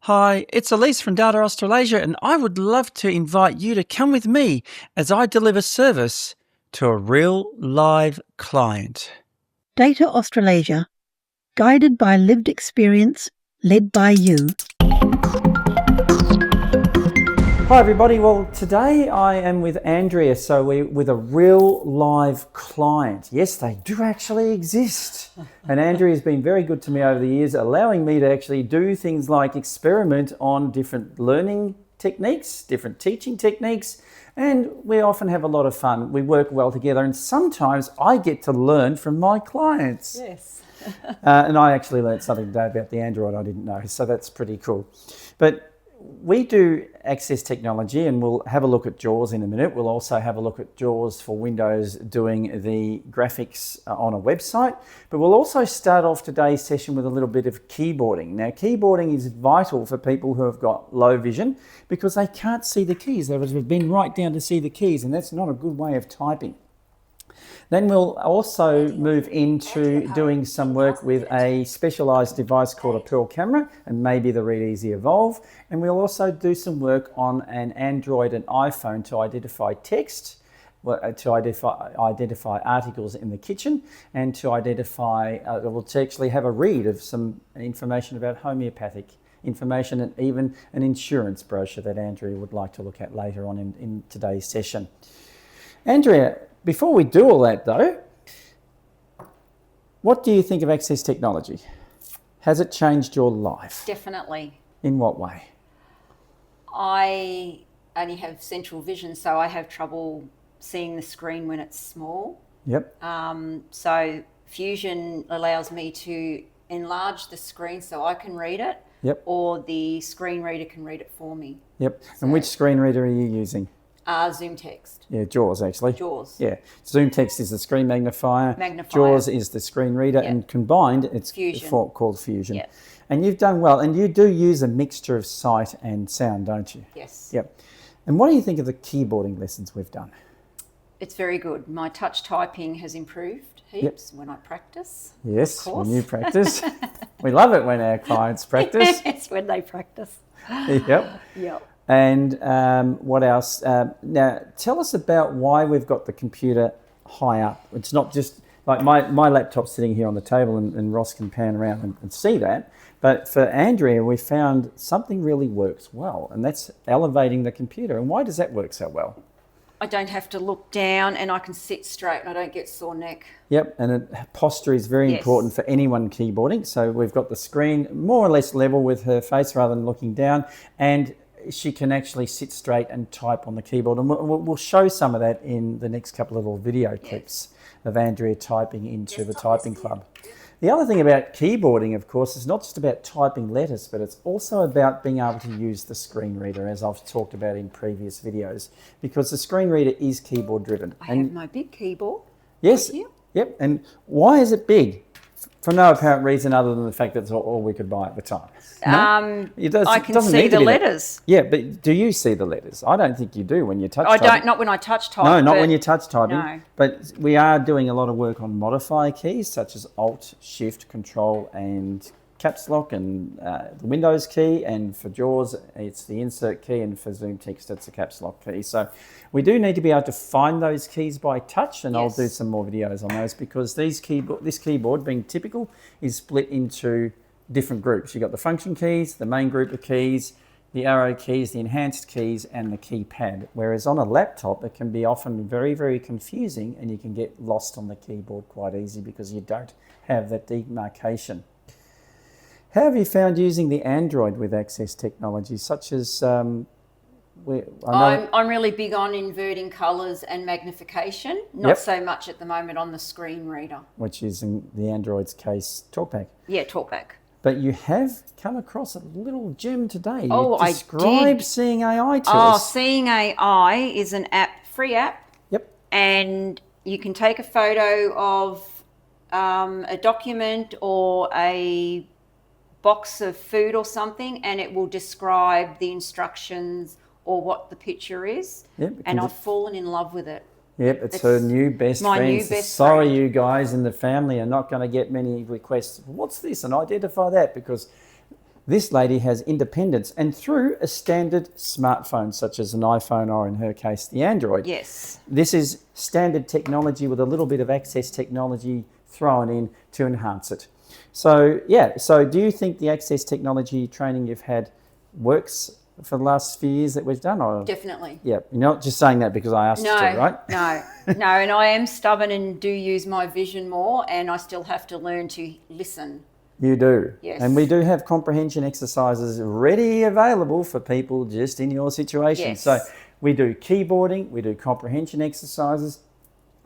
Hi, it's Elise from Data Australasia, and I would love to invite you to come with me as I deliver service to a real live client. Data Australasia, guided by lived experience, led by you. Hi everybody, well today I am with Andrea, so we're with a real live client. Yes, they do actually exist. And Andrea has been very good to me over the years, allowing me to actually do things like experiment on different learning techniques, different teaching techniques, and we often have a lot of fun. We work well together, and sometimes I get to learn from my clients. Yes. And I actually learned something today about the Android I didn't know, so that's pretty cool. But we do access technology, and we'll have a look at JAWS in a minute. We'll also have a look at JAWS for Windows doing the graphics on a website. But we'll also start off today's session with a little bit of keyboarding. Now, keyboarding is vital for people who have got low vision because they can't see the keys. They've been right down to see the keys, and that's not a good way of typing. Then we'll also move into doing some work with a specialised device called a Pearl camera and maybe the Read Easy Evolve. And we'll also do some work on an Android and iPhone to identify text, to identify articles in the kitchen, and to identify, we'll actually have a read of some information about homeopathic information and even an insurance brochure that Andrea would like to look at later on in today's session. Andrea, before we do all that though, what do you think of access technology? Has it changed your life? Definitely. In what way? I only have central vision, so I have trouble seeing the screen when it's small. Yep. So Fusion allows me to enlarge the screen so I can read it. Yep. Or the screen reader can read it for me. Yep. And which screen reader are you using? ZoomText. Yeah, JAWS actually. JAWS. Yeah. ZoomText is the screen magnifier. JAWS is the screen reader, and combined it's called Fusion. Yep. And you've done well, and you do use a mixture of sight and sound, don't you? Yes. Yep. And what do you think of the keyboarding lessons we've done? It's very good. My touch typing has improved heaps when I practice. Yes, when you practice. We love it when our clients practice. It's when they practice. Yep. Yep. And what else? Now, tell us about why we've got the computer high up. It's not just like my laptop's sitting here on the table, and Ross can pan around and see that. But for Andrea, we found something really works well, and that's elevating the computer. And why does that work so well? I don't have to look down, and I can sit straight, and I don't get sore neck. Yep, and posture is very important for anyone keyboarding. So we've got the screen more or less level with her face rather than looking down, and she can actually sit straight and type on the keyboard. And we'll show some of that in the next couple of little video clips of Andrea typing into the Typing Club. The other thing about keyboarding, of course, is not just about typing letters, but it's also about being able to use the screen reader, as I've talked about in previous videos, because the screen reader is keyboard driven. I have my big keyboard. Yes. Yep. And why is it big? For no apparent reason other than the fact that it's all we could buy at the time. No? I can see the letters. Yeah, but do you see the letters? I don't think you do when you touch typing. I don't, not when I touch type. No, not when you touch typing. No. But we are doing a lot of work on modifier keys such as Alt, Shift, Control and Caps Lock and the Windows key, and for JAWS it's the Insert key, and for ZoomText it's the Caps Lock key. So we do need to be able to find those keys by touch, and I'll do some more videos on those, because this keyboard, being typical, is split into different groups. You've got the function keys, the main group of keys, the arrow keys, the enhanced keys, and the keypad. Whereas on a laptop, it can be often very, very confusing, and you can get lost on the keyboard quite easy because you don't have that demarcation. How have you found using the Android with access technology, such as... I'm really big on inverting colours and magnification, not so much at the moment on the screen reader. Which is, in the Android's case, TalkBack. Yeah, TalkBack. But you have come across a little gem today. I did. Describe Seeing AI to us. Seeing AI is an app, free app. Yep. And you can take a photo of a document or a box of food or something, and it will describe the instructions or what the picture is. Yep, and I've fallen in love with it. Yep, it's her new best friend. New best Sorry, friend. you guys in the family are not going to get many requests. What's this? And identify that, because This lady has independence, and through a standard smartphone, such as an iPhone or, in her case, the Android. Yes. This is standard technology with a little bit of access technology thrown in to enhance it. So, yeah, so do you think the access technology training you've had works for the last few years that we've done? Or? Definitely. Yeah, you're not just saying that because I asked you to, right? No, and I am stubborn and do use my vision more, and I still have to learn to listen. You do. Yes. And we do have comprehension exercises ready available for people just in your situation. Yes. So we do keyboarding, we do comprehension exercises,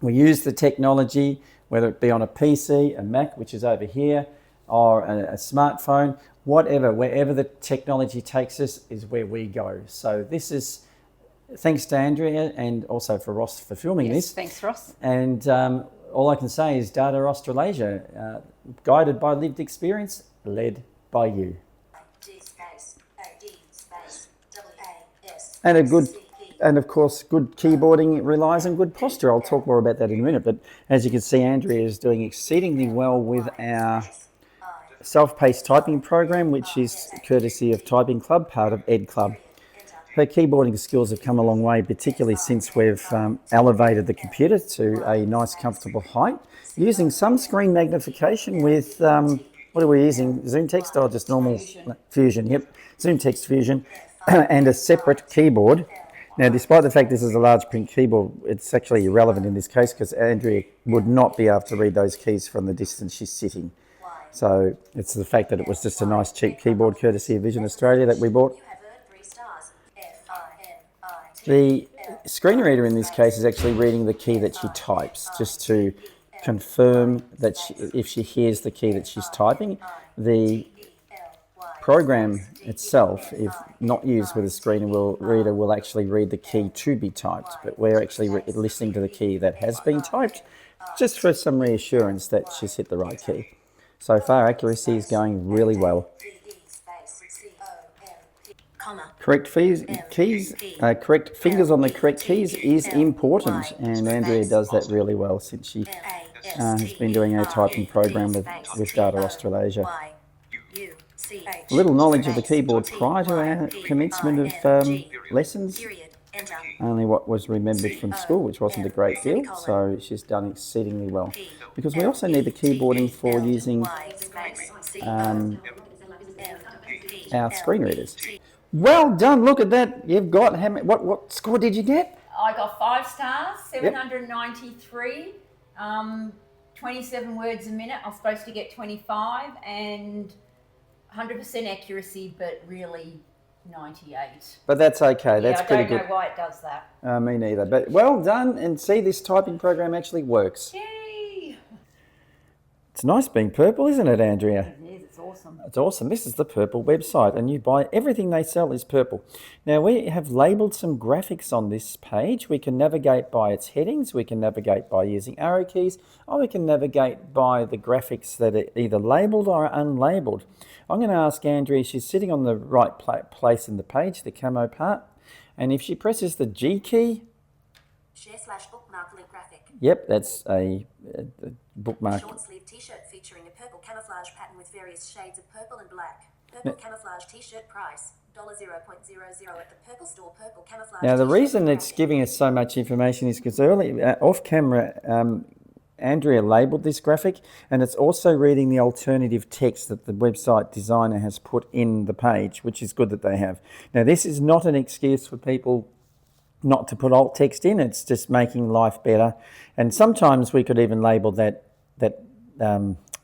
we use the technology, whether it be on a PC, a Mac, which is over here, or a smartphone, whatever, wherever the technology takes us is where we go. So this is thanks to Andrea and also for Ross for filming this. Thanks, Ross. And all I can say is Data Australasia, guided by lived experience, led by you. And of course, good keyboarding relies on good posture. I'll talk more about that in a minute. But as you can see, Andrea is doing exceedingly well with our self-paced typing program, which is courtesy of Typing Club, part of Ed Club. Her keyboarding skills have come a long way, particularly since we've elevated the computer to a nice, comfortable height, using some screen magnification with, what are we using, ZoomText or just normal? Fusion, yep, ZoomText Fusion, and a separate keyboard. Now, despite the fact this is a large print keyboard, it's actually irrelevant in this case because Andrea would not be able to read those keys from the distance she's sitting. So it's the fact that it was just a nice cheap keyboard courtesy of Vision Australia that we bought. The screen reader in this case is actually reading the key that she types, just to confirm that if she hears the key that she's typing. The program itself, if not used with a screen reader, will actually read the key to be typed, but we're actually listening to the key that has been typed, just for some reassurance that she's hit the right key. So far, accuracy is going really well. Correct correct fingers on the correct keys is important, and Andrea does that really well since she has been doing her typing program with Data Australasia. A little knowledge of the keyboard prior to our commencement of lessons, only what was remembered from school, which wasn't a great deal, so she's done exceedingly well. Because we also need the keyboarding for using our screen readers. Well done, look at that. You've got, what score did you get? I got 5 stars, 793, 27 words a minute. I'm supposed to get 25 and 100% accuracy, but really 98. But that's okay, that's pretty good. I don't know why it does that. Me neither, but well done, and see, this typing program actually works. Yay! It's nice being purple, isn't it, Andrea? It is, it's awesome. It's awesome. This is the Purple website, and you buy everything they sell is purple. Now, we have labelled some graphics on this page. We can navigate by its headings, we can navigate by using arrow keys, or we can navigate by the graphics that are either labelled or unlabelled. I'm going to ask Andrea, she's sitting on the right place in the page, the camo part, and if she presses the G key, share/bookmark link graphic. Yep, that's a bookmark. Short sleeve t-shirt featuring a purple camouflage pattern with various shades of purple and black. Purple camouflage t-shirt price $0.00 at the Purple Store. Purple camouflage. Now, the reason it's giving us so much information is because earlier, off camera, Andrea labelled this graphic, and it's also reading the alternative text that the website designer has put in the page, which is good that they have. Now, this is not an excuse for people not to put alt text in. It's just making life better. And sometimes we could even label that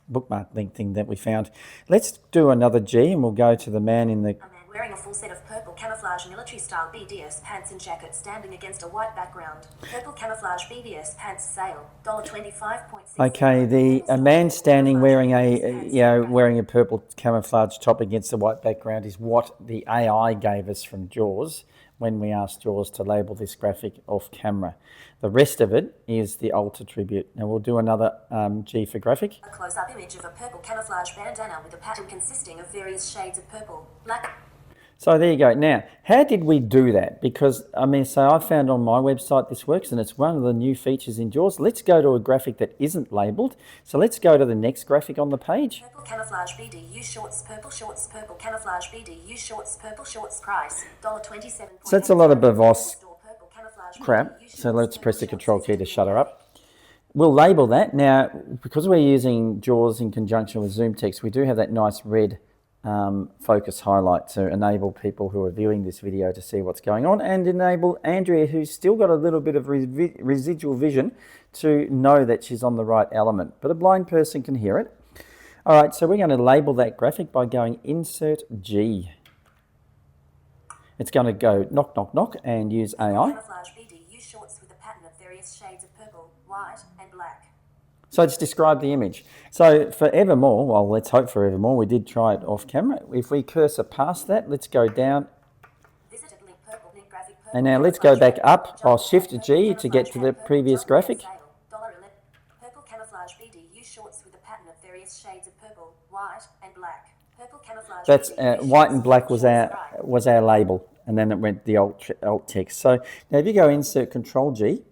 bookmark link thing that we found. Let's do another G, and we'll go to the man in the... Wearing a full set of purple camouflage military-style BDS pants and jacket standing against a white background. Purple camouflage BDS pants sale, $25.6. Okay, a man standing wearing a purple camouflage top against a white background is what the AI gave us from JAWS when we asked JAWS to label this graphic off camera. The rest of it is the alt attribute. Now we'll do another G for graphic. A close-up image of a purple camouflage bandana with a pattern consisting of various shades of purple, black. So there you go. Now, how did we do that? Because, I mean, so I found on my website this works, and it's one of the new features in JAWS. Let's go to a graphic that isn't labelled. So let's go to the next graphic on the page. Purple camouflage BDU shorts, purple camouflage BDU shorts, purple shorts price, $27. So that's a lot of Bavos crap. So let's press the control key to shut her up. We'll label that. Now, because we're using JAWS in conjunction with ZoomText, we do have that nice red focus highlight to enable people who are viewing this video to see what's going on, and enable Andrea, who's still got a little bit of residual vision, to know that she's on the right element. But a blind person can hear it. All right, so we're going to label that graphic by going Insert G. It's going to go knock, knock, knock and use AI. Camouflage BDU shorts with a pattern of various shades of purple, white, and black. So it's described the image. So for evermore, well, let's hope for evermore, we did try it off camera. If we cursor past that, let's go down. And now let's go back up. I'll shift G to get to the previous graphic. Purple camouflage BDU shorts with a pattern of various shades of purple, white, and black. Purple camouflage. That's white and black was our label, and then it went the alt text. So now if you go Insert Control G.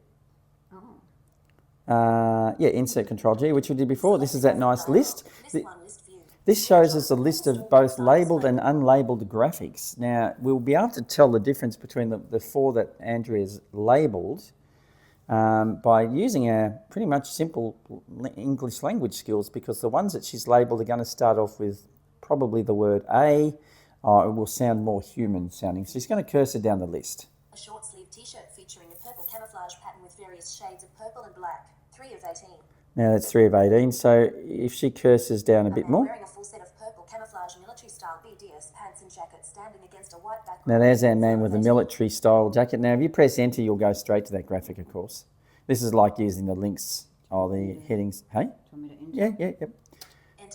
Insert Control G, which we did before. This is that nice list. This shows us a list of both labelled and unlabelled graphics. Now, we'll be able to tell the difference between the four that Andrea's labelled by using our pretty much simple English language skills, because the ones that she's labelled are going to start off with probably the word A, it will sound more human sounding. So she's going to cursor down the list. A short sleeve t-shirt featuring a purple camouflage pattern with various shades of purple and black. 3 of 18. Now that's 3 of 18. So if she cursors down a bit more. Wearing a full set of purple camouflage military style BDS pants and jacket standing against a white background. Now there's our man with the military style jacket. Now if you press enter, you'll go straight to that graphic, of course. This is like using the links or the headings. Hey? Yeah.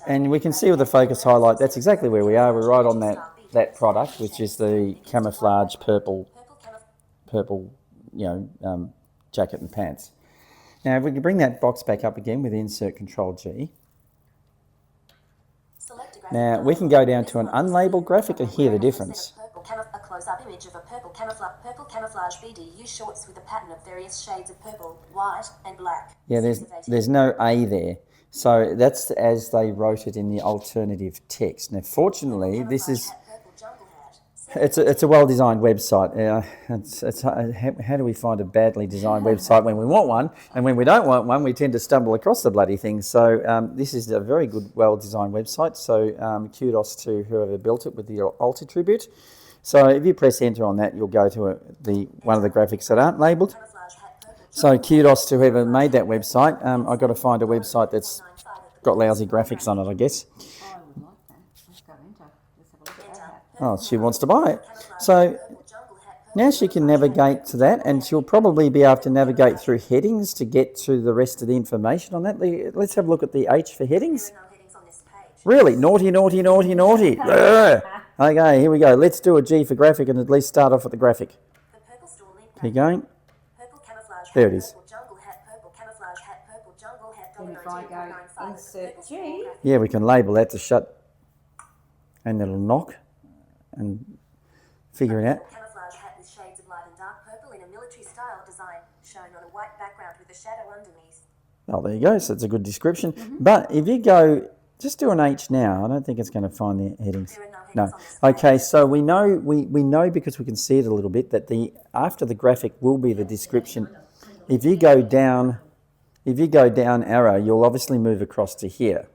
And we can see with the focus highlight, that's exactly where we are. We're right on that product, which is the camouflage purple, jacket and pants. Now, if we can bring that box back up again with Insert Control G. Now, we can go down to an unlabelled graphic and hear the difference. A close-up image of a purple camouflage BDU shorts with a pattern of various shades of purple, white, and black. Yeah, there's no A there. So that's as they wrote it in the alternative text. Now, fortunately, this is... It's a well-designed website. How do we find a badly designed website when we want one? And when we don't want one, we tend to stumble across the bloody thing. So this is a very good, well-designed website. So kudos to whoever built it with the alt attribute. So if you press enter on that, you'll go to one of the graphics that aren't labelled. So kudos to whoever made that website. I've got to find a website that's got lousy graphics on it, I guess. Oh, she wants to buy it. So now she can navigate to that, and she'll probably be able to navigate through headings to get to the rest of the information on that. Let's have a look at the H for headings. Really? Naughty, naughty, naughty, naughty. Okay, here we go. Let's do a G for graphic and at least start off with the graphic. Keep going. There it is. Then if I go Insert G. Yeah, we can label that to shut, and it'll knock and figure it out. Camouflage hat with shades of light and dark purple in a military style design, shown on a white background with a shadow underneath. Oh, there you go. So it's a good description. But if you go, just do an H now. I don't think it's going to find the headings. No. Okay, so we know because we can see it a little bit that after the graphic will be the description. If you go down arrow, you'll obviously move across to here.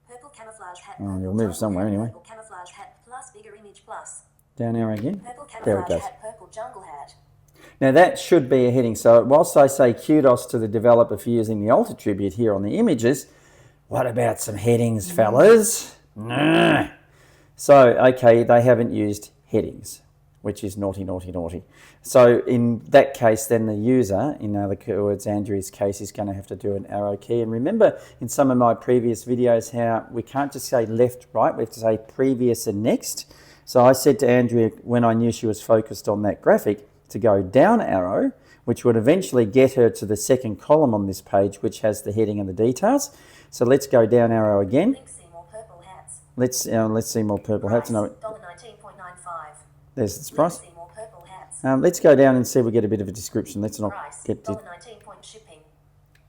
Purple camouflage hat. Oh, you'll move somewhere anyway. Purple camouflage hat plus bigger image plus. Down arrow again. Purple There it camouflage goes. hat, purple jungle hat. Now that should be a heading. So whilst I say kudos to the developer for using the alt attribute here on the images, what about some headings, fellas? Nah. So, okay, they haven't used headings, which is naughty, naughty, naughty. So in that case, then the user, in other words, Andrea's case, is going to have to do an arrow key. And remember in some of my previous videos how we can't just say left, right, we have to say previous and next. So I said to Andrea when I knew she was focused on that graphic to go down arrow, which would eventually get her to the second column on this page, which has the heading and the details. So let's go down arrow again. Let's see more purple hats. Let's see more purple hats. No, $19.95. There's its price. See more purple hats. Let's go down and see if we get a bit of a description. Let's not Price, get to... $19 point shipping.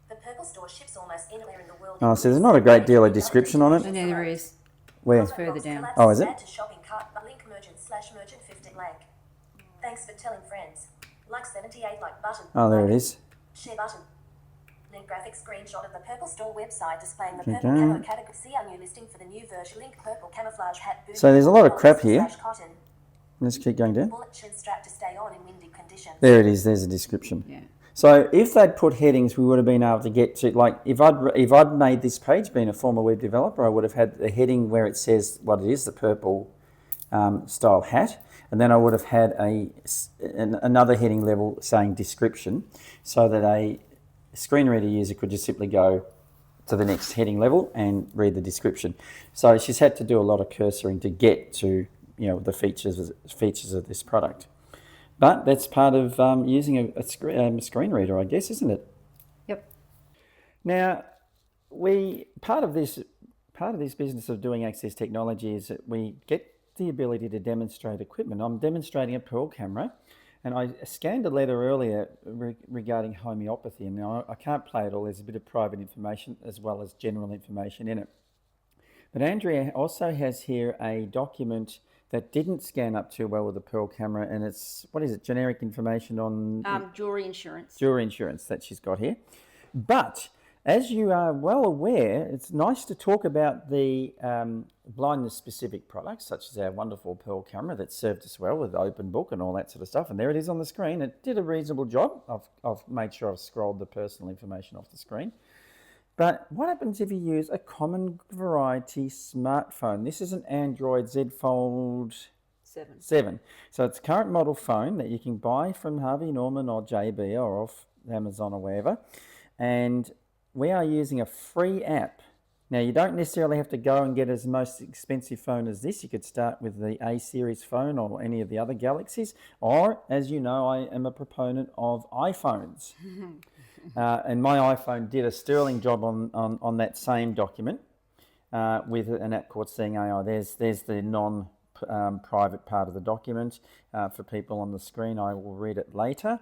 The purple store ships almost anywhere in the world. Oh, so there's not a great deal of description on it. And then there is. Where? It's further down. Oh, is it? Add to shopping cart, link merchant/merchant 50 like. Thanks for telling friends. Like 78 like button. Oh, there it is. Share button. Link graphic screenshot of the purple store website displaying the Okay. purple camo category. See our new listing for the new version. Link purple camouflage hat. Boot, So there's a lot of crap here. cotton. Let's keep going down. Bullet shin strap to stay on in windy conditions. There it is. There's a description. Yeah. So if they'd put headings, we would have been able to get to, like, if I'd made this page, being a former web developer, I would have had a heading where it says what it is, the purple style hat, and then I would have had another heading level saying description, so that a screen reader user could just simply go to the next heading level and read the description. So she's had to do a lot of cursoring to get to, you know, the features of this product. But that's part of using a screen reader, I guess, isn't it? Yep. Now, part of this business of doing Access technology is that we get the ability to demonstrate equipment. I'm demonstrating a Pearl camera, and I scanned a letter earlier regarding homeopathy, and now I can't play it all. There's a bit of private information as well as general information in it. But Andrea also has here a document that didn't scan up too well with the Pearl camera, and it's, what is it, generic information on... Jewelry insurance. Jewelry insurance that she's got here. But as you are well aware, it's nice to talk about the blindness-specific products, such as our wonderful Pearl camera that served us well with open book and all that sort of stuff. And there it is on the screen. It did a reasonable job. I've made sure I've scrolled the personal information off the screen. But what happens if you use a common variety smartphone? This is an Android Z Fold 7. So it's a current model phone that you can buy from Harvey Norman or JB or off Amazon or wherever. And we are using a free app. Now, you don't necessarily have to go and get as most expensive phone as this. You could start with the A series phone or any of the other Galaxies. Or, as you know, I am a proponent of iPhones. And my iPhone did a sterling job on that same document with an app called Seeing AI. There's the non-private part of the document for people on the screen. I will read it later.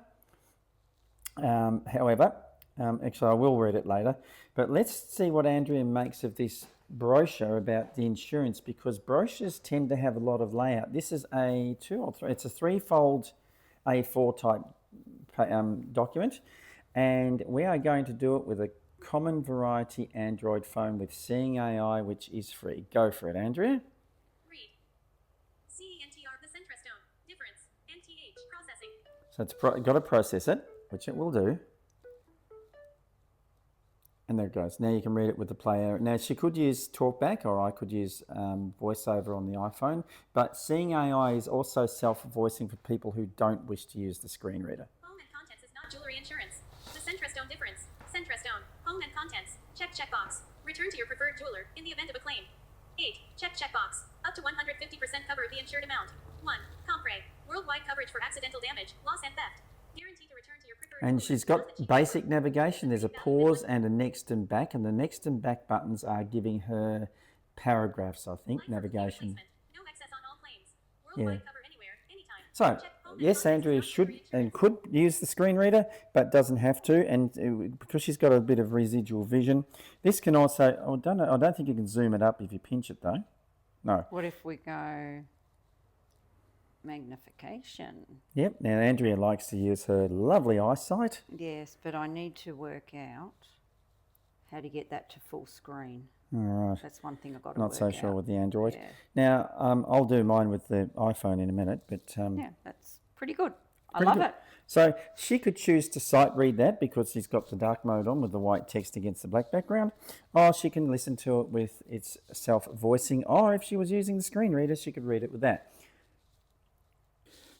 However, actually I will read it later. But let's see what Andrea makes of this brochure about the insurance, because brochures tend to have a lot of layout. This is a 2 or 3, it's a 3-fold A4 type document. And we are going to do it with a common variety Android phone with Seeing AI, which is free. Go for it, Andrea. Read. CENTR, the centrostone. Difference. NTH. Processing. So it's got to process it, which it will do. And there it goes. Now you can read it with the player. Now she could use TalkBack, or I could use VoiceOver on the iPhone. But Seeing AI is also self-voicing for people who don't wish to use the screen reader. Home and contents is not jewelry insurance. The centrostone difference. Centrostone. Home and contents. Checkbox. Return to your preferred jeweler in the event of a claim. 8. Checkbox. Up to 150% cover of the insured amount. 1. Compre. Worldwide coverage for accidental damage, loss, and theft. Guaranteed to return to your preferred And jeweler. she's got basic navigation. There's a pause and a next and back, and the next and back buttons are giving her paragraphs, I think, navigation. No excess on all claims. Worldwide Yeah. cover anywhere, anytime. So, Check home and yes, contents Andrea not should jewelry and insurance. could use the screen reader, but doesn't have to. And because she's got a bit of residual vision, this can also, I don't think you can zoom it up if you pinch it though. No. What if we go magnification? Yep. Now, Andrea likes to use her lovely eyesight. Yes, but I need to work out how to get that to full screen. All right. That's one thing I've got to Not work so sure out. with the Android. Yeah. Now, I'll do mine with the iPhone in a minute, but Yeah, that's pretty good. I pretty love good. it. So she could choose to sight read that because she's got the dark mode on with the white text against the black background, or she can listen to it with its self-voicing, or if she was using the screen reader, she could read it with that.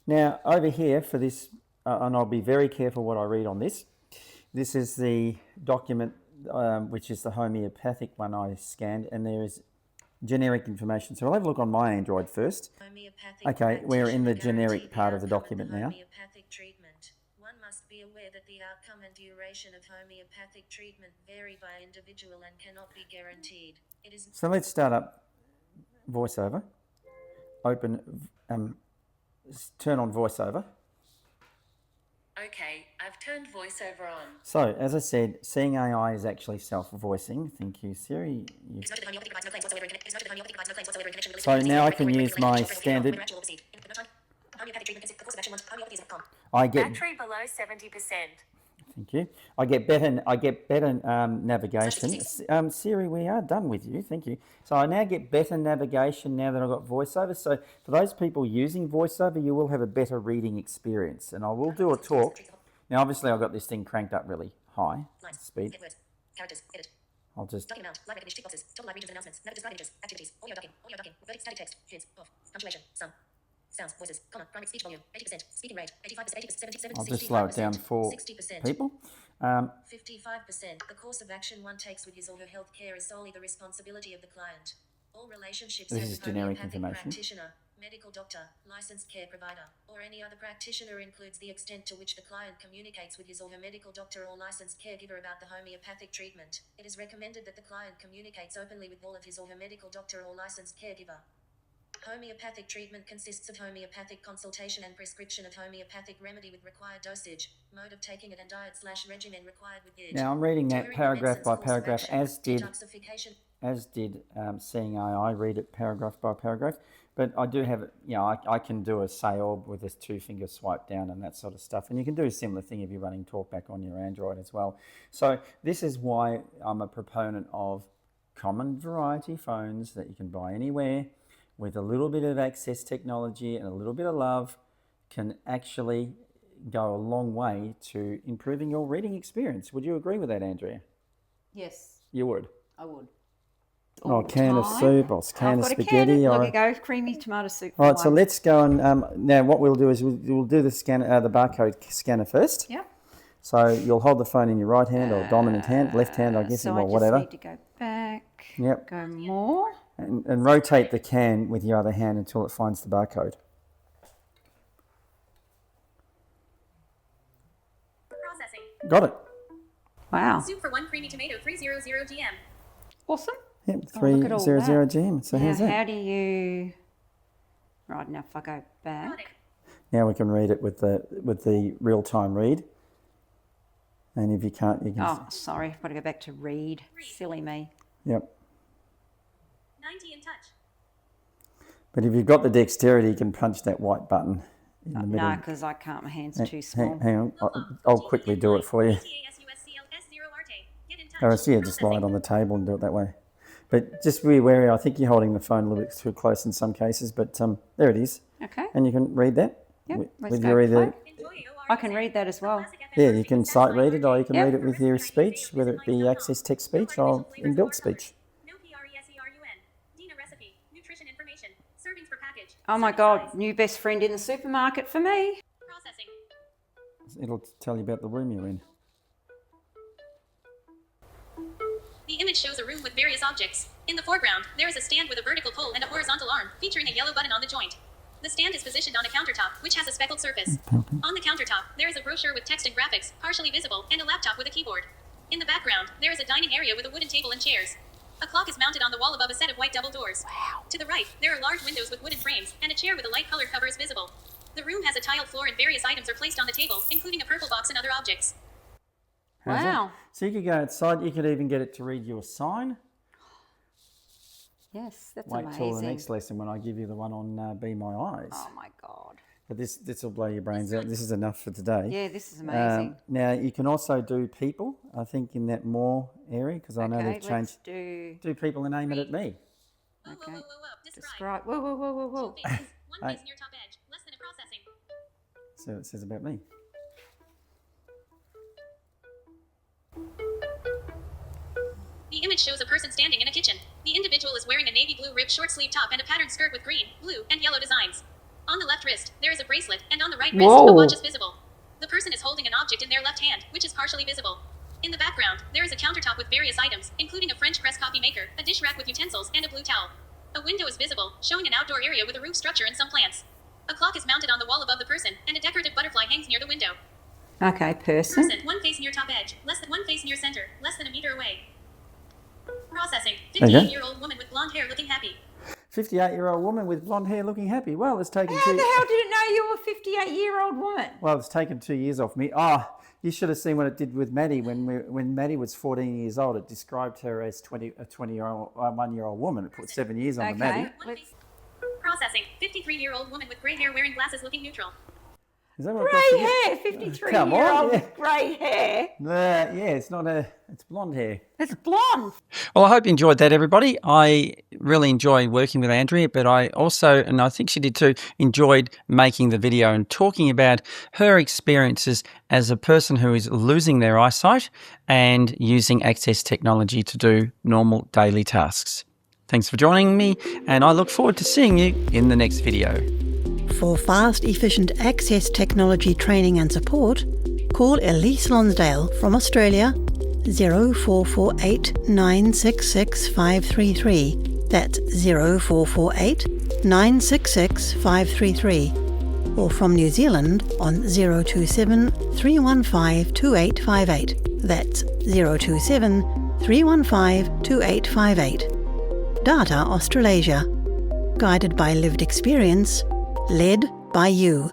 Now, over here for this, and I'll be very careful what I read on this, this is the document, which is the homeopathic one I scanned, and there is generic information. So I'll have a look on my Android first. Okay, we're in the generic part of the document now. Homeopathic treatment. One must be aware that the outcome and duration of homeopathic treatment vary by individual and cannot be guaranteed. It is So let's start up VoiceOver. Open turn on voiceover. Okay, I've turned voiceover on. So, as I said, seeing AI is actually self-voicing. Thank you, Siri. So now I can use my standard. I get Battery below 70%. Thank you. I get better navigation. Siri, we are done with you. Thank you. So I now get better navigation now that I've got voiceover. So for those people using voiceover, you will have a better reading experience. And I will do a talk. Now, obviously, I've got this thing cranked up really high speed. I'll just. Sounds, voices, comma, primary speech volume, 80%, speaking rate, 85%, 80%, 70%, I'll just slow it down for 60%. people. 55%. The course of action one takes with his or her health care is solely the responsibility of the client. All relationships This have is with generic homeopathic information. practitioner, medical doctor, licensed care provider, or any other practitioner includes the extent to which the client communicates with his or her medical doctor or licensed caregiver about the homeopathic treatment. It is recommended that the client communicates openly with all of his or her medical doctor or licensed caregiver. Homeopathic treatment consists of homeopathic consultation and prescription of homeopathic remedy with required dosage, mode of taking it and diet/regimen required with it. Now I'm reading that During paragraph the by medicine's course of paragraph, action, as did Seeing AI. Read it paragraph by paragraph. But I do have it, I can do a say all with this 2-finger swipe down and that sort of stuff. And you can do a similar thing if you're running TalkBack on your Android as well. So this is why I'm a proponent of common variety phones that you can buy anywhere, with a little bit of access technology and a little bit of love, can actually go a long way to improving your reading experience. Would you agree with that, Andrea? Yes, You would. I would. Or a can of time. soup, or can of I've got a spaghetti, can. or Look, you go, creamy tomato soup. All right, so let's go and now what we'll do is we'll do the scan, the barcode scanner first. Yep. So you'll hold the phone in your right hand or dominant hand, left hand, I guess, So or I just whatever. need to go back. Yep. Go more. And rotate the can with your other hand until it finds the barcode. Processing. Got it. Wow. Soup for 1 creamy tomato 300 GM. Awesome. Yep, Oh, look at all 300 that. GM. So Now, how's that? how do you? Right now, if I go back. Chronic. Now we can read it with the real time read. And if you can't, you can. Oh, sorry, I've got to go back to read. Silly me. Yep. 90 in touch. But if you've got the dexterity, you can punch that white button in the middle. No, because I can't. My hands are too small. Hang on, I'll quickly do it for you. Or see you just lie it on the table and do it that way. But just be wary, I think you're holding the phone a little bit too close in some cases, but there it is. Okay. And you can read that. Yep. Let's With go your either, play. I can read that as well. yeah, you can sight read it or you can Yep. read it with your speech, whether it be access text speech or inbuilt speech. No PRESERUN. Dina recipe. Nutrition information. Servings per package. Oh my Serving God, size. new best friend in the supermarket for me. Processing. It'll tell you about the room you're in. The image shows a room with various objects. In the foreground, there is a stand with a vertical pole and a horizontal arm, featuring a yellow button on the joint. The stand is positioned on a countertop, which has a speckled surface. On the countertop, there is a brochure with text and graphics, partially visible, and a laptop with a keyboard. In the background, there is a dining area with a wooden table and chairs. A clock is mounted on the wall above a set of white double doors. Wow. To the right, there are large windows with wooden frames, and a chair with a light-colored cover is visible. The room has a tiled floor and various items are placed on the table, including a purple box and other objects. How's that? Wow. So you could go outside, you could even get it to read you a sign. Yes, that's Wait till the amazing. next lesson when I give you the one on Be My Eyes. Oh my God. But this will blow your brains out. This is enough for today. Yeah, this is amazing. Now you can also do people, I think, in that more area, because I know Okay, they've let's changed. do. Do people and aim it at me. Whoa, Okay. whoa, whoa, whoa, whoa. Describe. Describe. Whoa, whoa, whoa, whoa, whoa. Two faces. One face near top edge. Less than a processing. So it says about me. The image shows a person standing in a kitchen. The individual is wearing a navy blue ribbed short sleeve top and a patterned skirt with green, blue, and yellow designs. On the left wrist, there is a bracelet, and on the right wrist, Whoa. a watch is visible. The person is holding an object in their left hand, which is partially visible. In the background, there is a countertop with various items, including a French press coffee maker, a dish rack with utensils, and a blue towel. A window is visible, showing an outdoor area with a roof structure and some plants. A clock is mounted on the wall above the person, and a decorative butterfly hangs near the window. Okay, person. Person, one face near top edge, less than one face near center, less than a meter away. Processing, Okay. 58-year-old woman with blonde hair looking happy. 58-year-old woman with blonde hair looking happy. Well, it's taken How the hell did it know you were a 58-year-old woman? Well, it's taken 2 years off me. Oh, you should have seen what it did with Maddie when Maddie was 14 years old. It described her as a 1-year-old woman. It put 7 years on the Maddie. Processing. 53-year-old woman with grey hair wearing glasses looking neutral. Is that what Grey hair, 53-year-old with grey hair. Yeah, it's blonde hair. It's blonde. Well, I hope you enjoyed that, everybody. I really enjoyed working with Andrea, but I also, and I think she did too, enjoyed making the video and talking about her experiences as a person who is losing their eyesight and using access technology to do normal daily tasks. Thanks for joining me, and I look forward to seeing you in the next video. For fast, efficient access technology training and support, call Elise Lonsdale from Australia 0448 966 533. That's 0448 966 533. Or from New Zealand on 027 315 2858. That's 027 315 2858. Data Australasia. Guided by lived experience, led by you.